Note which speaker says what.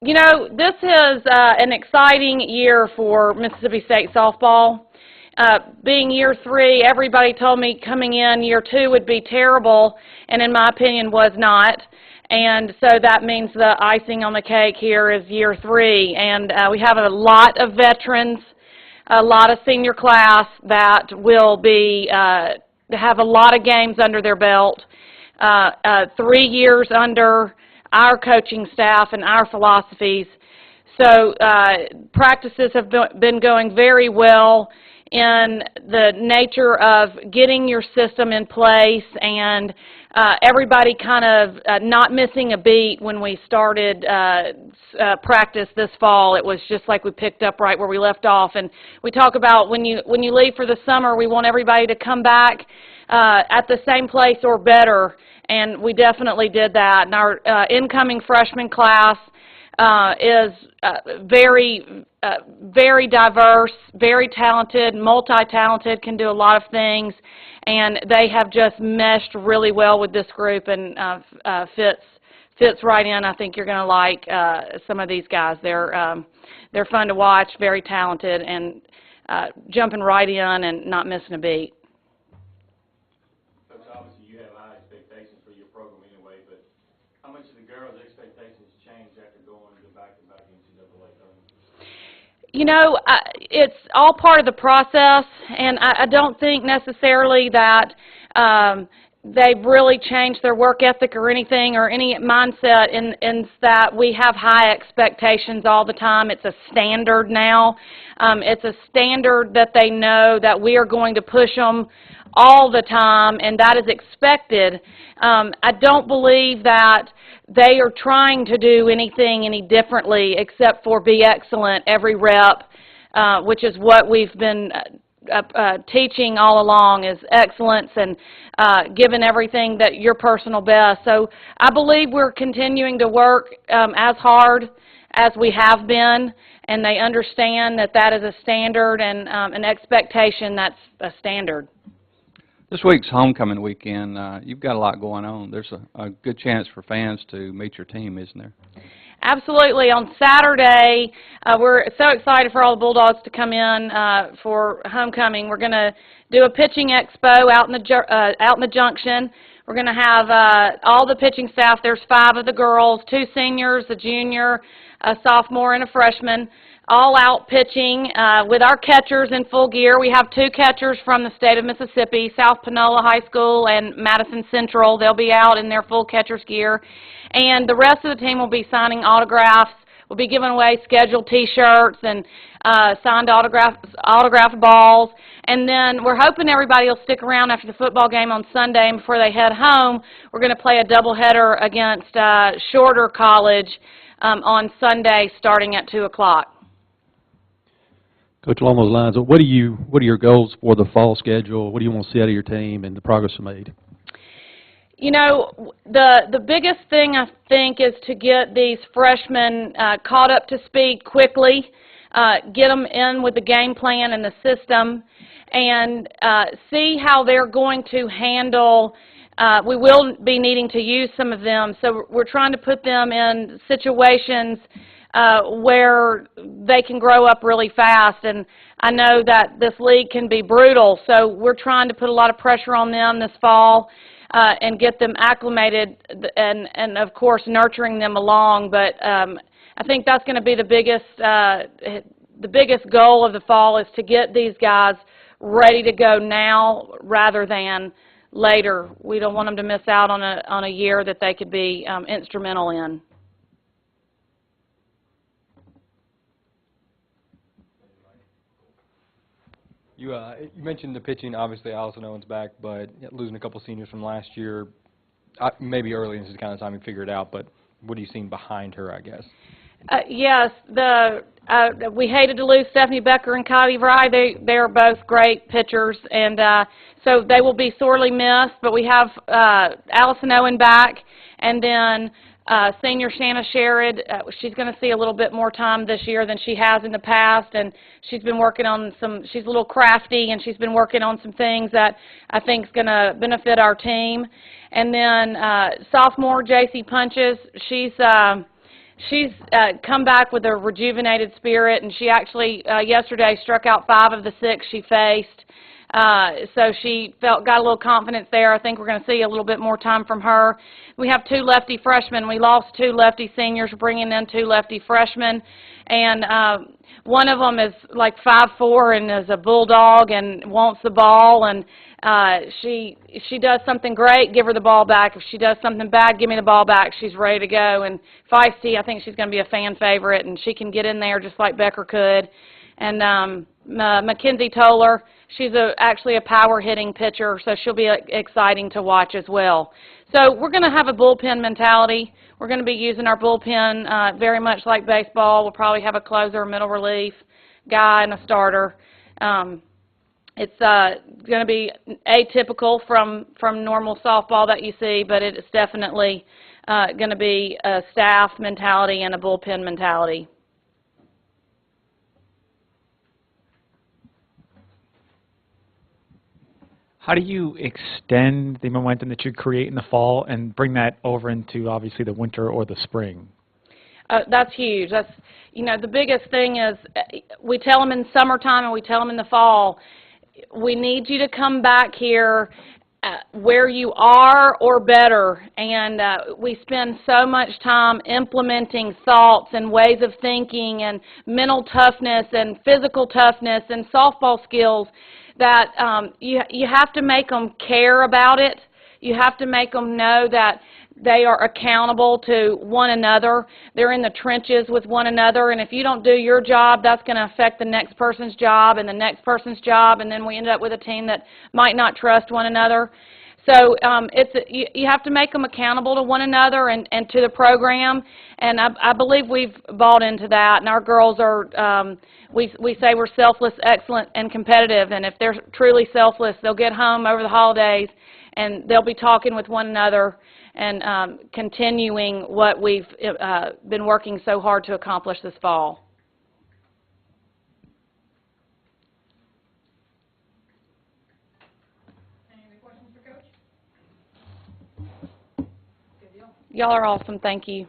Speaker 1: You know, this is an exciting year for Mississippi State softball. Being year 3, everybody told me coming in year 2 would be terrible, and in my opinion was not. And so that means the icing on the cake here is year 3. And we have a lot of veterans, a lot of senior class that will be have a lot of games under their belt. 3 years under our coaching staff and our philosophies. So practices have been going very well in the nature of getting your system in place and everybody kind of not missing a beat when we started practice this fall. It was just like we picked up right where we left off. And we talk about when you leave for the summer, we want everybody to come back at the same place or better. And we definitely did that. And our incoming freshman class is very diverse, very talented, multi-talented, can do a lot of things. And they have just meshed really well with this group and fits right in. I think you're going to like some of these guys. They're fun to watch, very talented, and jumping right in and not missing a beat.
Speaker 2: How much of the girls' expectations changed after going to back-to-back NCAA tournaments?
Speaker 1: You know, it's all part of the process, and I don't think necessarily that they've really changed their work ethic or anything or any mindset in that we have high expectations all the time. It's a standard now. It's a standard that they know that we are going to push them all the time, and that is expected. I don't believe that they are trying to do anything any differently except for be excellent every rep, which is what we've been teaching all along, is excellence and giving everything that your personal best. So I believe we're continuing to work as hard as we have been, and they understand that that is a standard and an expectation that's a standard.
Speaker 3: This week's homecoming weekend. You've got a lot going on. There's a good chance for fans to meet your team, isn't there?
Speaker 1: Absolutely. On Saturday, we're so excited for all the Bulldogs to come in for homecoming. We're going to do a pitching expo out in the Junction. We're going to have all the pitching staff. There's 5 of the girls, 2 seniors, a junior, a sophomore, and a freshman, all out pitching with our catchers in full gear. We have 2 catchers from the state of Mississippi, South Panola High School and Madison Central. They'll be out in their full catcher's gear. And the rest of the team will be signing autographs. We'll be giving away scheduled T-shirts and signed autograph balls. And then we're hoping everybody will stick around after the football game on Sunday. And before they head home, we're going to play a doubleheader against Shorter College on Sunday starting at 2 o'clock.
Speaker 4: Coach, along those lines, what are your goals for the fall schedule? What do you want to see out of your team and the progress you made?
Speaker 1: You know, the biggest thing I think is to get these freshmen caught up to speed quickly, get them in with the game plan and the system, and see how they're going to handle. We will be needing to use some of them, so we're trying to put them in situations where they can grow up really fast. And I know that this league can be brutal, so we're trying to put a lot of pressure on them this fall and get them acclimated and of course nurturing them along. But I think that's going to be the biggest goal of the fall, is to get these guys ready to go now rather than later. We don't want them to miss out on a year that they could be instrumental in.
Speaker 5: You mentioned the pitching. Obviously, Allison Owen's back, but losing a couple seniors from last year, maybe early, this is kind of time to figure it out, but what are you seeing behind her, I guess?
Speaker 1: Yes, we hated to lose Stephanie Becker and Cotty Vry. They are both great pitchers, and so they will be sorely missed. But we have Allison Owen back, and then senior Shanna Sherrod. She's going to see a little bit more time this year than she has in the past, and she's been working on she's a little crafty, and she's been working on some things that I think is going to benefit our team. And then sophomore J.C. Punches, she's come back with a rejuvenated spirit, and she actually yesterday struck out 5 of the 6 she faced. So she got a little confidence there. I think we're going to see a little bit more time from her. We have 2 lefty freshmen. We lost 2 lefty seniors, bringing in 2 lefty freshmen, and one of them is like 5'4" and is a bulldog and wants the ball, and if she does something great, give her the ball back. If she does something bad, give me the ball back. She's ready to go. And feisty, I think she's going to be a fan favorite, and she can get in there just like Becker could. And Mackenzie Toller, she's actually a power-hitting pitcher, so she'll be exciting to watch as well. So we're going to have a bullpen mentality. We're going to be using our bullpen very much like baseball. We'll probably have a closer, middle relief guy, and a starter. It's going to be atypical from normal softball that you see, but it's definitely going to be a staff mentality and a bullpen mentality.
Speaker 6: How do you extend the momentum that you create in the fall and bring that over into, obviously, the winter or the spring?
Speaker 1: That's huge. That's, you know, the biggest thing is we tell them in summertime and we tell them in the fall, we need you to come back here where you are or better. And we spend so much time implementing thoughts and ways of thinking and mental toughness and physical toughness and softball skills that you have to make them care about it. You have to make them know that they are accountable to one another. They're in the trenches with one another, and if you don't do your job, that's going to affect the next person's job and the next person's job, and then we end up with a team that might not trust one another. So you have to make them accountable to one another and to the program, and I believe we've bought into that, and our girls are, we say we're selfless, excellent, and competitive, and if they're truly selfless, they'll get home over the holidays, and they'll be talking with one another and continuing what we've been working so hard to accomplish this fall.
Speaker 7: Any other questions for Coach? Good deal.
Speaker 1: Y'all are awesome. Thank you.